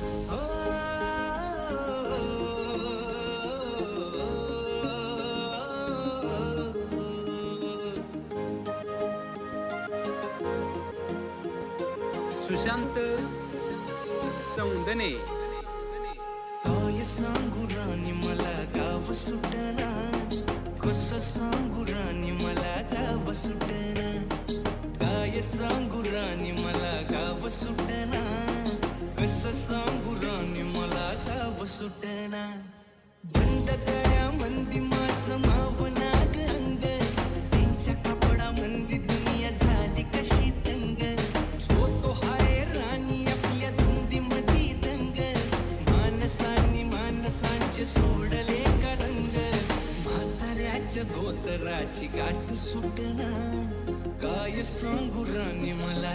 सुशांत चौंदने. काय सांगू राणी मला गाव सुटना, कसं सांगू राणी मला गाव सुटना. काय सांगू राणी मला गाव सुटना, कसं सांगू राणी मला गाव सुटना. बंद गळ्या मंदी माझं माव नाग रंग, त्यांच्या कपडा मंदी दुनिया झाली कशी तंग. जो तो हाय राणी आपल्या धुंदी मधी दंग, माणसांनी माणसांचे सोडले का रंग. म्हाताऱ्याच्या धोतराची गाठ सुटना, काय सांगू राणी मला